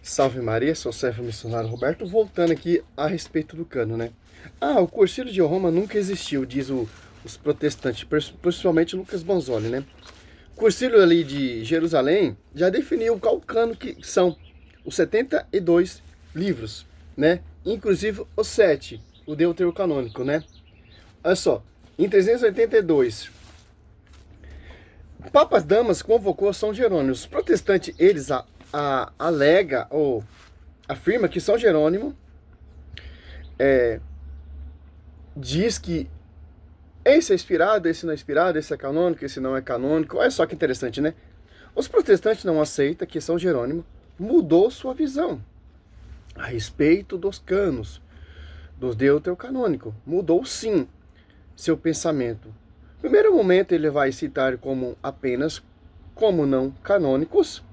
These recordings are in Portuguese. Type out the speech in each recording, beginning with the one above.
Salve Maria, sou o servo missionário Roberto, voltando aqui a respeito do cano, né? O Concílio de Roma nunca existiu, diz os protestantes, principalmente Lucas Bonzoli, né? O Concílio ali de Jerusalém já definiu qual cano que são os 72 livros, né? Inclusive os 7, o deuterocanônico, né? Olha só, em 382, Papas Damas convocou São Jerônimo. Os protestantes, eles alega ou afirma que São Jerônimo diz que esse é inspirado, esse não é inspirado, esse é canônico, esse não é canônico. Olha só que interessante, né? Os protestantes não aceitam que São Jerônimo mudou sua visão a respeito dos canos, dos deuterocanônicos. Mudou sim seu pensamento. No primeiro momento ele vai citar como apenas como não canônicos,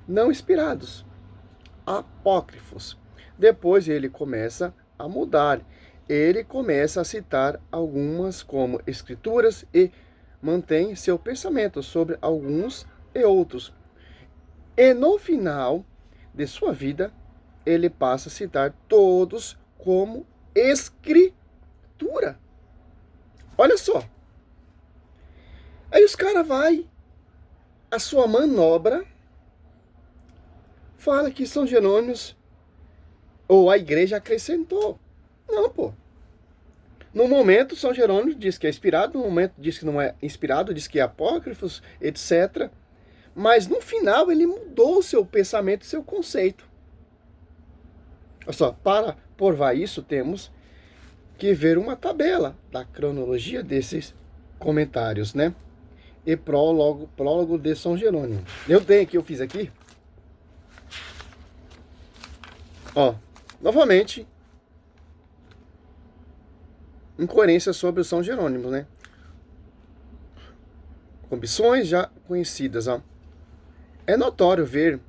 não inspirados, apócrifos. Depois ele começa a mudar. Ele começa a citar algumas como escrituras e mantém seu pensamento sobre alguns e outros. E no final de sua vida, ele passa a citar todos como escritura. Olha só. Aí os caras a sua manobra fala que São Jerônimo ou a igreja acrescentou. Não, pô. No momento, São Jerônimo diz que é inspirado, no momento diz que não é inspirado, diz que é apócrifos, etc. Mas no final ele mudou o seu pensamento, seu conceito. Olha só, para provar isso, temos que ver uma tabela da cronologia desses comentários, né? E prólogo de São Jerônimo. Eu fiz aqui. Ó, novamente, incoerência sobre o São Jerônimo, né? Ambições já conhecidas, ó. É notório ver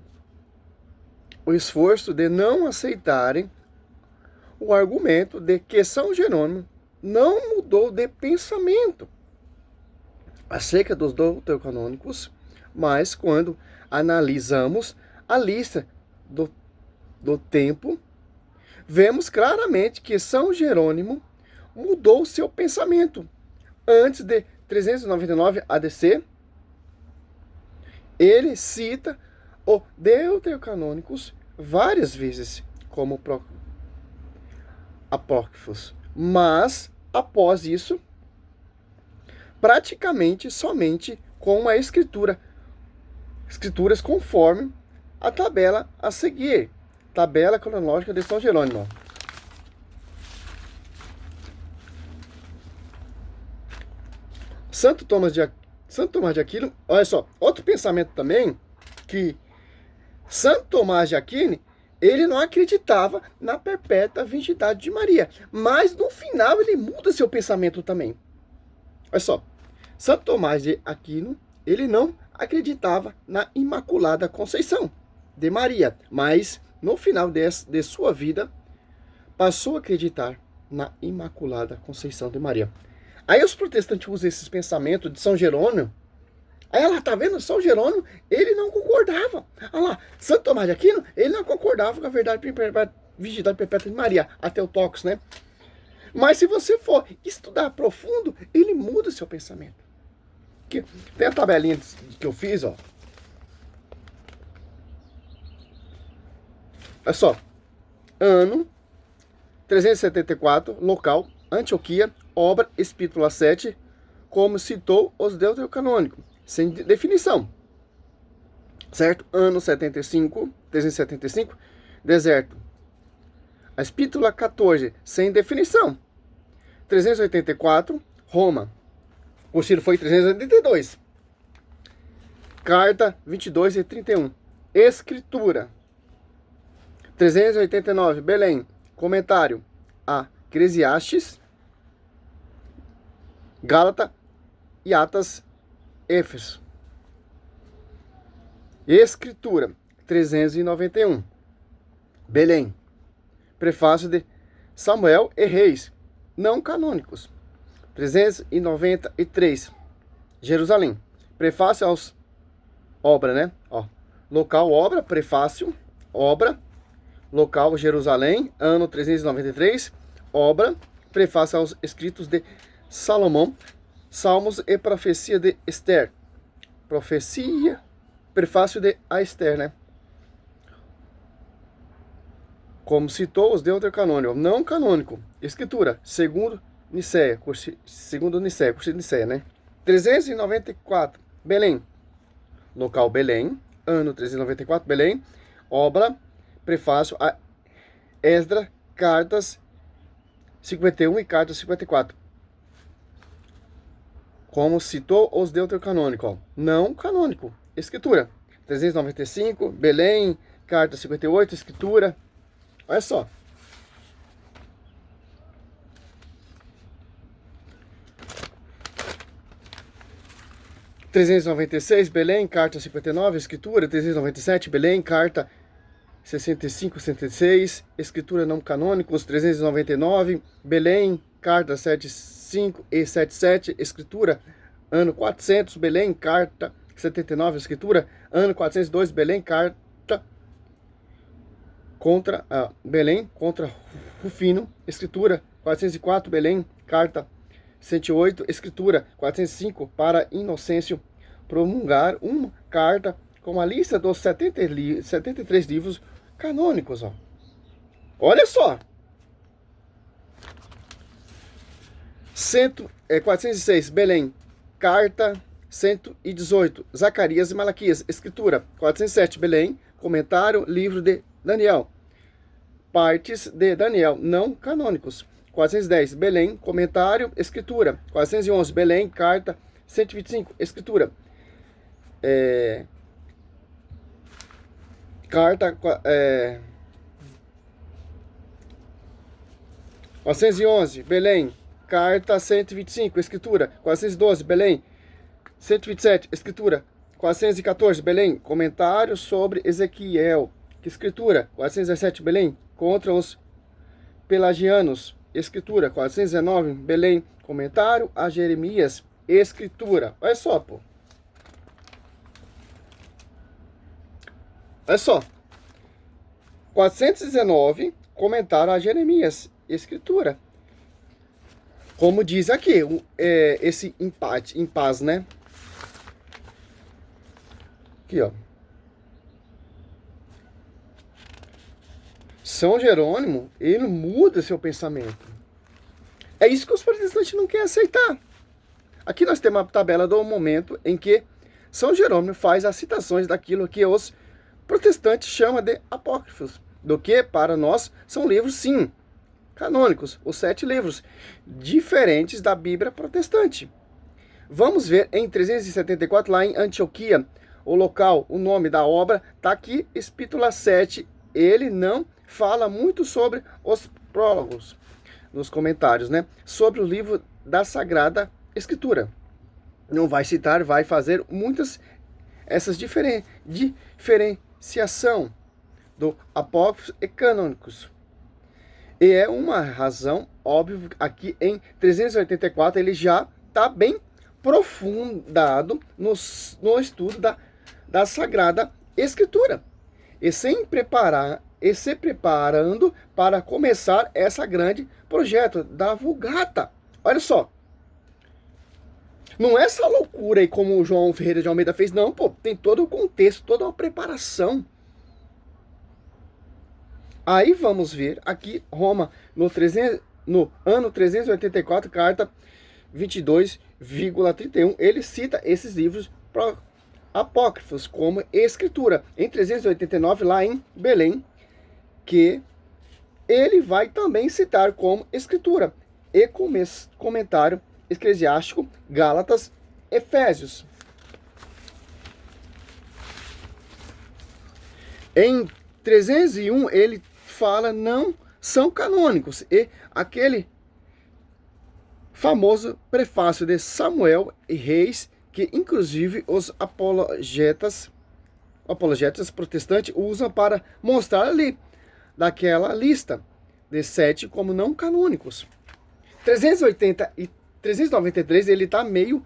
o esforço de não aceitarem o argumento de que São Jerônimo não mudou de pensamento acerca dos deuterocanônicos, mas quando analisamos a lista do tempo, vemos claramente que São Jerônimo mudou seu pensamento. Antes de 399 ADC, ele cita o deuterocanônicos várias vezes como apócrifos, mas após isso, praticamente somente com uma escrituras conforme a tabela a seguir, tabela cronológica de São Jerônimo. Santo Tomás de Aquino, olha só, outro pensamento também, que Santo Tomás de Aquino, ele não acreditava na perpétua virgindade de Maria, mas no final ele muda seu pensamento também. Olha só, Santo Tomás de Aquino, ele não acreditava na Imaculada Conceição de Maria, mas no final de sua vida, passou a acreditar na Imaculada Conceição de Maria. Aí os protestantes usam esses pensamentos de São Jerônimo. Aí ela tá vendo, São Jerônimo, ele não concordava. Olha lá, Santo Tomás de Aquino, ele não concordava com a virgindade perpétua de Maria, até o Tóquio, né? Mas se você for estudar profundo, ele muda seu pensamento. Tem a tabelinha que eu fiz, ó. Olha só. Ano 374, local, Antioquia, obra Espítula 7, como citou os deuterocanônicos, sem definição. Certo? Ano 75, 375, deserto. A Espítula 14, sem definição. 384, Roma. O concílio foi 382. Carta 22 e 31. Escritura. 389, Belém. Comentário a Eclesiastes, Gálata e Atas, Éfeso. Escritura. 391. Belém. Prefácio de Samuel e Reis, não canônicos. 393. Jerusalém. Prefácio aos obra, né? Ó, local, obra, prefácio obra, local Jerusalém, ano 393, obra, prefácio aos escritos de Salomão, Salmos e profecia de Esther. Profecia, prefácio de a Esther, né? Como citou os deuterocanônicos, não canônico, escritura, segundo Nicéia, curso de Nicéia, né? 394, Belém, local Belém, ano 394, Belém, obra, prefácio a Esdras, cartas 51 e cartas 54. Como citou os deuterocanônicos, não canônico, escritura. 395, Belém, carta 58, escritura. Olha só. (396), Belém, carta 59, escritura. 397, Belém, carta 65, 66, escritura não canônicos. 399, Belém, carta 75 e 77, escritura. Ano 400, Belém, carta 79, escritura. Ano 402, Belém, carta contra Belém, contra Rufino, escritura. 404, Belém, carta 108, escritura. 405, para Inocêncio promulgar uma carta com a lista dos 73 livros canônicos. Ó. Olha só. 406, Belém, carta 118, Zacarias e Malaquias, escritura. 407, Belém, comentário, livro de Daniel, partes de Daniel, não canônicos. 410, Belém, comentário, escritura. 411, Belém, carta 125, escritura. Carta 411, Belém, carta 125, escritura. 412, Belém, 127, escritura. 414, Belém, comentário sobre Ezequiel, escritura. 417, Belém, contra os pelagianos, escritura. 419, Belém, comentário a Jeremias, escritura. Olha só, pô. Olha só. 419, comentário a Jeremias, escritura. Como diz aqui, esse impasse, né? Aqui, ó. São Jerônimo, ele muda seu pensamento. É isso que os protestantes não querem aceitar. Aqui nós temos a tabela do momento em que São Jerônimo faz as citações daquilo que os protestantes chamam de apócrifos, do que para nós são livros, sim, canônicos, os 7 livros, diferentes da Bíblia protestante. Vamos ver em 374, lá em Antioquia, o local, o nome da obra, está aqui, Epístola 7. Ele não fala muito sobre os prólogos, nos comentários, né? Sobre o livro da Sagrada Escritura. Não vai citar, vai fazer muitas essas diferenciação do apócrifos e canônicos. E é uma razão, óbvio, aqui em 384 ele já está bem aprofundado no estudo da Sagrada Escritura. E se preparando para começar essa grande projeto da Vulgata. Olha só. Não é essa loucura aí como o João Ferreira de Almeida fez, não, pô. Tem todo o contexto, toda uma preparação. Aí vamos ver aqui Roma no ano 384, carta 22,31. Ele cita esses livros apócrifos como escritura. Em 389, lá em Belém, que ele vai também citar como escritura. E comentário eclesiástico, Gálatas, Efésios. Em 301, ele fala não são canônicos. E aquele famoso prefácio de Samuel e Reis, que inclusive os apologetas protestantes usam para mostrar ali, daquela lista de 7 como não canônicos. 380 e 393, ele está meio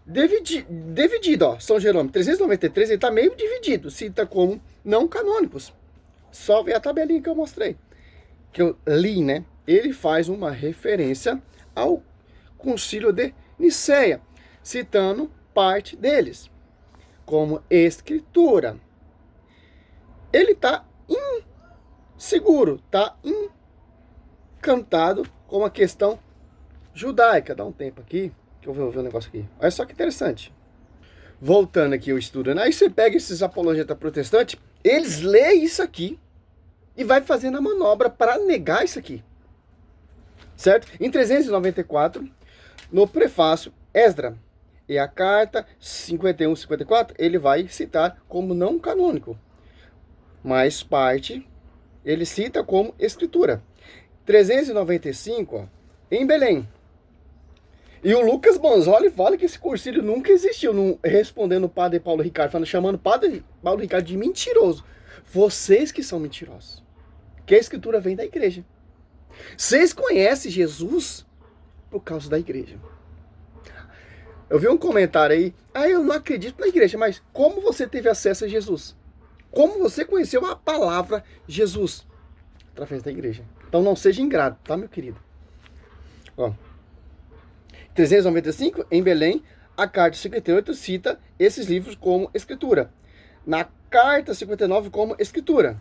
dividido, ó. São Jerônimo, 393, ele está meio dividido. Cita como não canônicos. Só ver a tabelinha que eu mostrei, que eu li, né? Ele faz uma referência ao Concílio de Nicéia, citando parte deles, como escritura. Ele está inseguro, está encantado com a questão judaica. Dá um tempo aqui, que eu vou ver um negócio aqui. Olha só que interessante. Voltando aqui, eu estudando. Aí você pega esses apologetas protestantes, eles leem isso aqui e vai fazendo a manobra para negar isso aqui. Certo? Em 394, no prefácio, Esdra, e a carta 51, 54, ele vai citar como não canônico. Mas parte, ele cita como escritura. 395, ó, em Belém. E o Lucas Manzoli fala que esse concílio nunca existiu, respondendo o padre Paulo Ricardo, chamando o padre Paulo Ricardo de mentiroso. Vocês que são mentirosos. Que a escritura vem da igreja. Vocês conhecem Jesus por causa da igreja. Eu vi um comentário aí, eu não acredito na igreja, mas como você teve acesso a Jesus? Como você conheceu a palavra Jesus? Através da igreja. Então não seja ingrato, tá, meu querido? Ó, 395, em Belém, a carta 58 cita esses livros como escritura. Na carta 59 como escritura.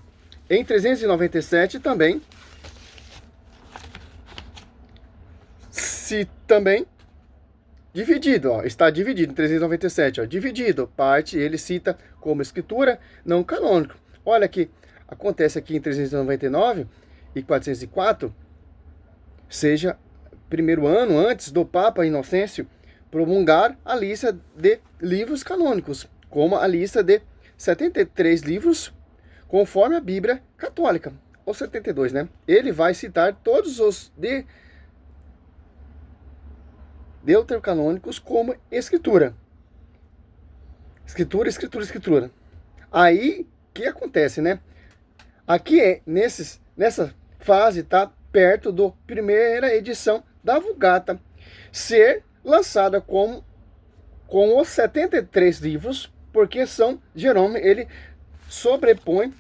Em 397 também, se também dividido, ó, está dividido em 397, ó, dividido, parte ele cita como escritura não canônico. Olha que acontece aqui em 399 e 404, seja primeiro ano antes do Papa Inocêncio promulgar a lista de livros canônicos, como a lista de 73 livros, conforme a Bíblia Católica, ou 72, né? Ele vai citar todos os deuterocanônicos como escritura. Escritura. Aí, o que acontece, né? Aqui, nessa fase, tá perto da primeira edição da Vulgata ser lançada com os 73 livros, porque São Jerônimo, ele sobrepõe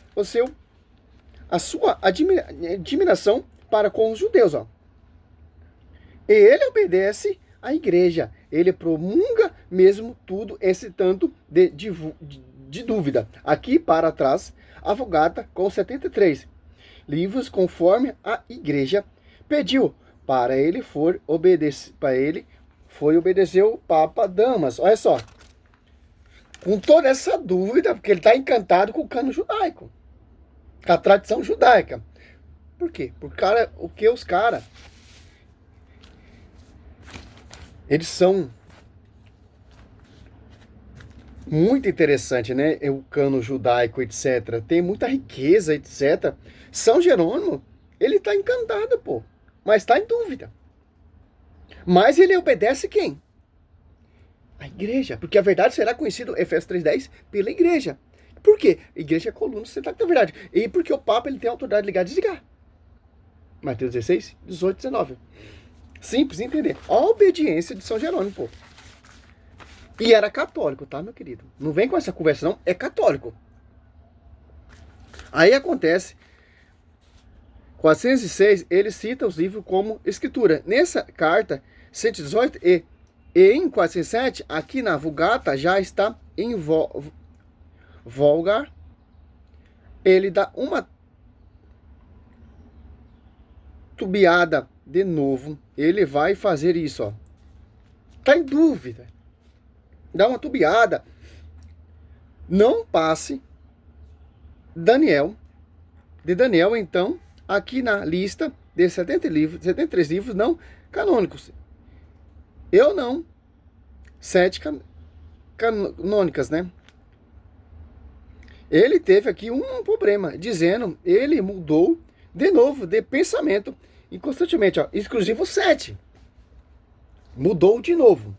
a sua admiração para com os judeus, ó. E ele obedece à igreja, ele promulga mesmo tudo esse tanto de dúvida. Aqui para trás, a Vulgata com 73 livros, conforme a igreja pediu, para ele foi obedecer o Papa Damas. Olha só, com toda essa dúvida, porque ele está encantado com o cano judaico, com a tradição judaica. Por quê? Porque os caras, eles são muito interessantes, né? O cano judaico, etc. Tem muita riqueza, etc. São Jerônimo, ele está encantado, pô, mas está em dúvida. Mas ele obedece quem? A igreja, porque a verdade será conhecida, Efésios 3:10, pela igreja. Por quê? A igreja é a coluna central da verdade. E porque o Papa ele tem autoridade de ligar e desligar. Mateus 16, 18, 19. Simples entender. A obediência de São Jerônimo, pô. E era católico, tá, meu querido? Não vem com essa conversa, não. É católico. Aí acontece, 406, ele cita os livros como escritura. Nessa carta, 118, e em 407, aqui na Vulgata, já está em Volgar. Ele dá uma tubiada de novo. Ele vai fazer isso, ó. Tá em dúvida. Dá uma tubiada. Não passe de Daniel, então, aqui na lista de 73 livros não canônicos. Eu não. 7 canônicas, né? Ele teve aqui um problema, dizendo, ele mudou de novo de pensamento, e constantemente, ó, exclusivo 7. Mudou de novo.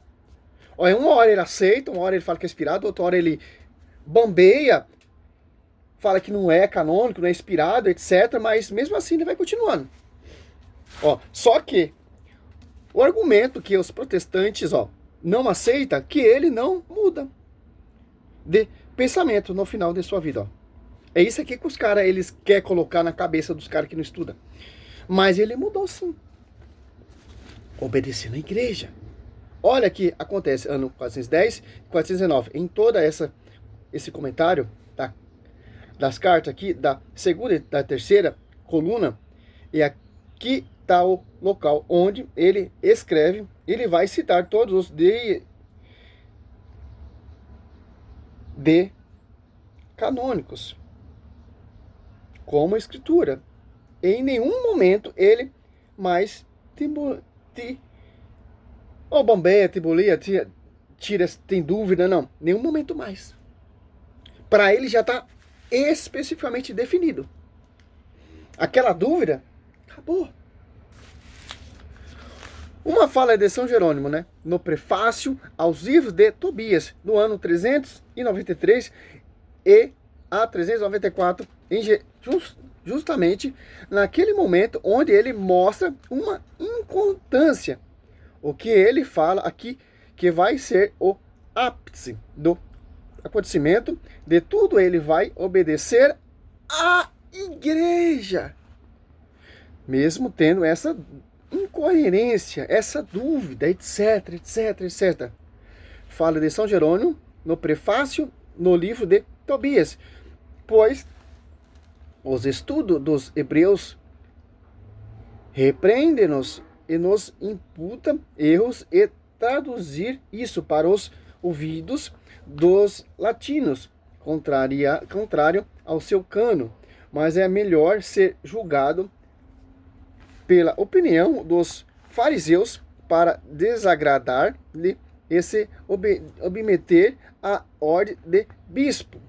Olha, uma hora ele aceita, uma hora ele fala que é inspirado, outra hora ele bambeia, fala que não é canônico, não é inspirado, etc. Mas mesmo assim ele vai continuando. Ó, só que o argumento que os protestantes, ó, não aceitam, que ele não muda de pensamento no final de sua vida, ó. É isso aqui que os caras, eles querem colocar na cabeça dos caras que não estudam. Mas ele mudou sim. Obedecendo a igreja. Olha que acontece, ano 410 e 419. Em toda esse comentário das cartas aqui, da segunda e da terceira coluna, e aqui está o local onde ele escreve, ele vai citar todos os de canônicos, como escritura. Em nenhum momento ele mais bombeia, tibulia, tira, tem dúvida, não. Nenhum momento mais. Para ele já está especificamente definido. Aquela dúvida, acabou. Uma fala de São Jerônimo, né? No prefácio aos livros de Tobias, no ano 393 e a 394, justamente naquele momento onde ele mostra uma inconstância. O que ele fala aqui, que vai ser o ápice do acontecimento, de tudo ele vai obedecer à igreja. Mesmo tendo essa incoerência, essa dúvida, etc, etc, etc. Fala de São Jerônimo no prefácio no livro de Tobias, pois os estudos dos hebreus repreendem-nos e nos imputa erros e traduzir isso para os ouvidos dos latinos, contrário ao seu cano, mas é melhor ser julgado pela opinião dos fariseus para desagradar-lhe e se obmeter à ordem de bispo.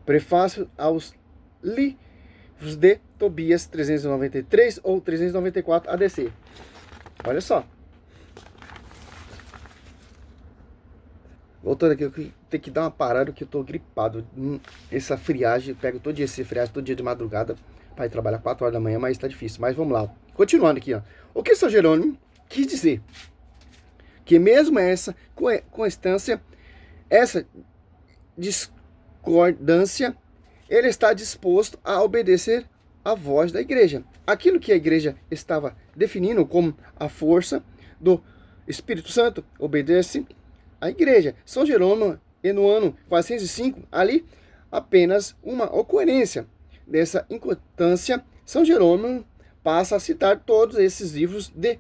Prefácio aos livros de Tobias 393 ou 394 ADC. Olha só. Voltando aqui, eu tenho que dar uma parada que eu tô gripado. Essa friagem, eu pego todo dia esse friagem, todo dia de madrugada, para ir trabalhar 4 horas da manhã, mas tá difícil. Mas vamos lá. Continuando aqui, ó. O que São Jerônimo quis dizer? Que mesmo essa constância, essa discordância, ele está disposto a obedecer à voz da igreja. Aquilo que a igreja estava definindo como a força do Espírito Santo, obedece à igreja. São Jerônimo, e no ano 405, ali apenas uma ocorrência dessa inconstância, São Jerônimo passa a citar todos esses livros de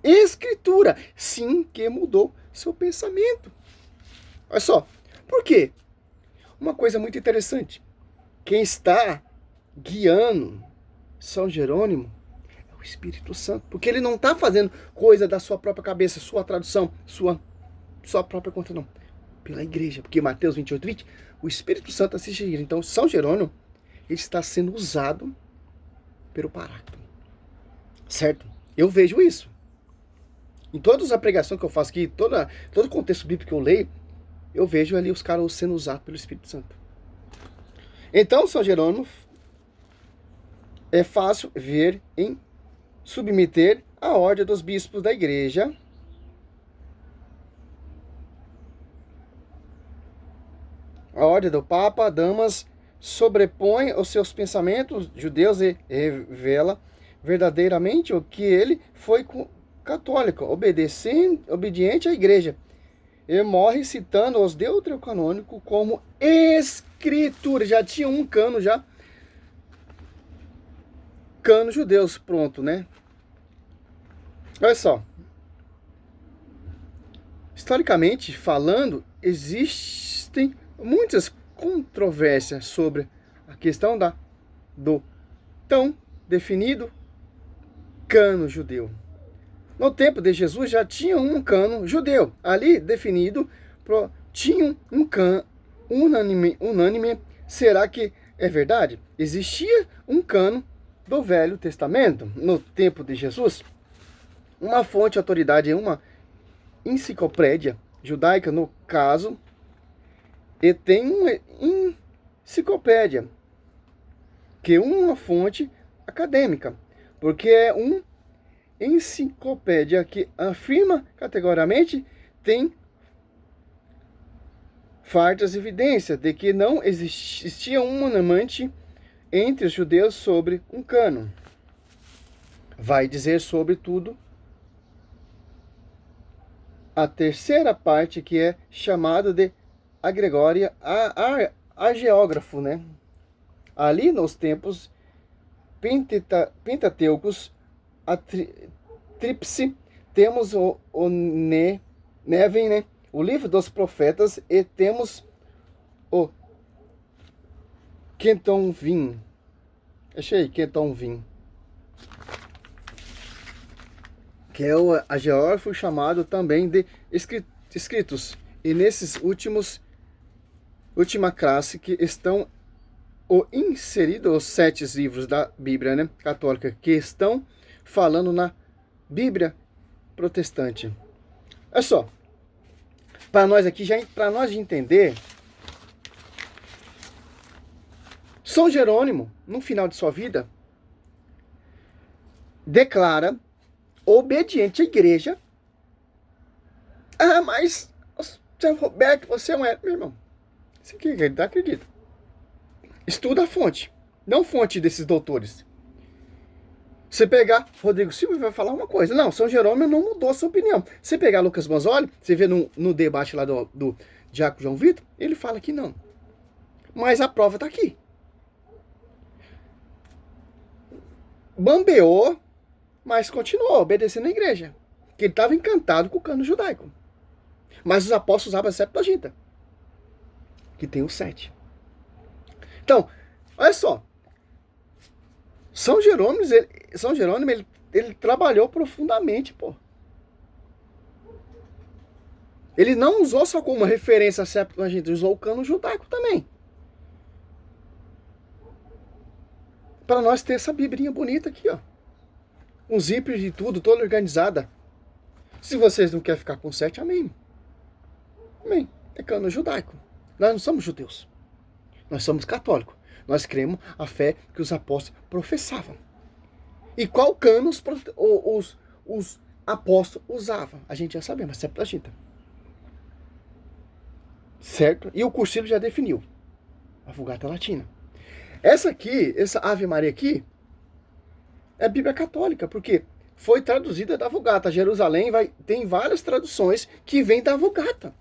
escritura, sim, que mudou seu pensamento. Olha só, por quê? Uma coisa muito interessante. Quem está guiando São Jerônimo é o Espírito Santo. Porque ele não está fazendo coisa da sua própria cabeça, sua tradução, sua própria conta, não. Pela igreja. Porque Mateus 28, 20, o Espírito Santo assiste a igreja. Então, São Jerônimo, ele está sendo usado pelo Paráclito. Certo? Eu vejo isso. Em todas as pregações que eu faço aqui, todo o contexto bíblico que eu leio, eu vejo ali os caras sendo usados pelo Espírito Santo. Então, São Jerônimo é fácil ver em submeter a ordem dos bispos da igreja a ordem do Papa Damas sobrepõe os seus pensamentos judeus e revela verdadeiramente o que ele foi católico, obediente à igreja. E morre citando os deuterocanônicos como escritura. Já tinha um cano cano judeus pronto, né? Olha só. Historicamente falando, existem muitas controvérsias sobre a questão do tão definido cano judeu. No tempo de Jesus já tinha um cano judeu, ali definido, tinha um cano unânime. Será que é verdade? Existia um cano do Velho Testamento no tempo de Jesus? Uma fonte de autoridade é uma enciclopédia judaica, no caso, e tem uma enciclopédia, que é uma fonte acadêmica, porque é uma enciclopédia que afirma categoricamente tem fartas evidências de que não existia um unanimidade entre os judeus sobre um cânon. Vai dizer sobre tudo a terceira parte, que é chamada de agregória a geógrafo, né? Ali nos tempos pentateucos, a tríplice, temos o Nevin, né? O livro dos profetas, e temos o Ketuvim. Achei, Ketuvim. Que é a geógrafo chamado também de escritos. E nesses última classe que estão inseridos os 7 livros da Bíblia, né, católica, que estão falando na Bíblia protestante. Olha só, para nós aqui, para nós entender, São Jerônimo, no final de sua vida, declara obediente à igreja. Ah, mas Roberto, você é um hétero, meu irmão. Você acredita? Estuda a fonte, não fonte desses doutores. Você pegar Rodrigo Silva, vai falar uma coisa. Não, São Jerônimo não mudou a sua opinião. Você pegar Lucas Manzoli, você vê no debate lá do Diácono João Vitor, ele fala que não. Mas a prova está aqui. Bambeou, mas continuou obedecendo a igreja. Que ele estava encantado com o cano judaico. Mas os apóstolos usavam a Septuaginta, que tem os 7. Então, olha só. São Jerônimo, ele trabalhou profundamente, pô. Ele não usou só como referência a Septuaginta, ele usou o cano judaico também. Para nós ter essa bibrinha bonita aqui, ó. Um zíper de tudo, toda organizada. Se vocês não querem ficar com 7, amém. Amém. É cano judaico. Nós não somos judeus. Nós somos católicos. Nós cremos a fé que os apóstolos professavam. E qual cano os apóstolos usavam? A gente já sabe, mas Septuaginta. Certo? E o Cursilho já definiu. A Vulgata Latina. Essa aqui, essa Ave Maria aqui, é a Bíblia Católica, porque foi traduzida da Vulgata. Jerusalém tem várias traduções que vêm da Vulgata.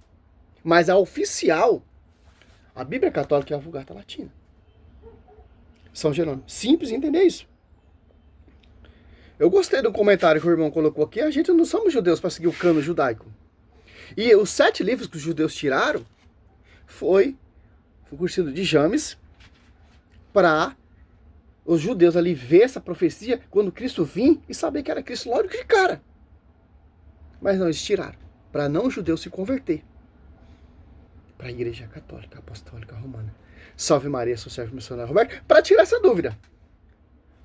Mas a oficial, a Bíblia Católica é a Vulgata Latina. São Jerônimo. Simples entender isso. Eu gostei do comentário que o irmão colocou aqui. A gente não somos judeus para seguir o cano judaico. E os 7 livros que os judeus tiraram foi o Cursilho de James, para os judeus ali ver essa profecia quando Cristo vir e saber que era Cristo logo de cara. Mas não, eles tiraram, para não o judeu se converter para a Igreja Católica Apostólica Romana. Salve Maria, sou servo missionário Roberto, para tirar essa dúvida.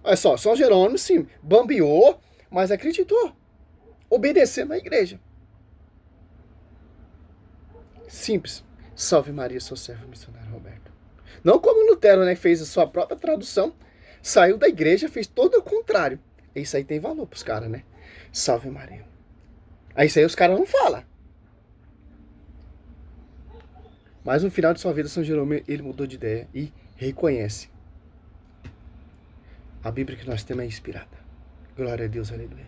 Olha só, São Jerônimo sim, bambeou, mas acreditou, obedecendo à igreja. Simples. Salve Maria, sou servo missionário Roberto. Não como Lutero, né, que fez a sua própria tradução, saiu da igreja, fez todo o contrário. Isso aí tem valor pros caras, né? Salve Maria. Aí isso aí os caras não falam. Mas no final de sua vida, São Jerônimo, ele mudou de ideia e reconhece. A Bíblia que nós temos é inspirada. Glória a Deus, aleluia.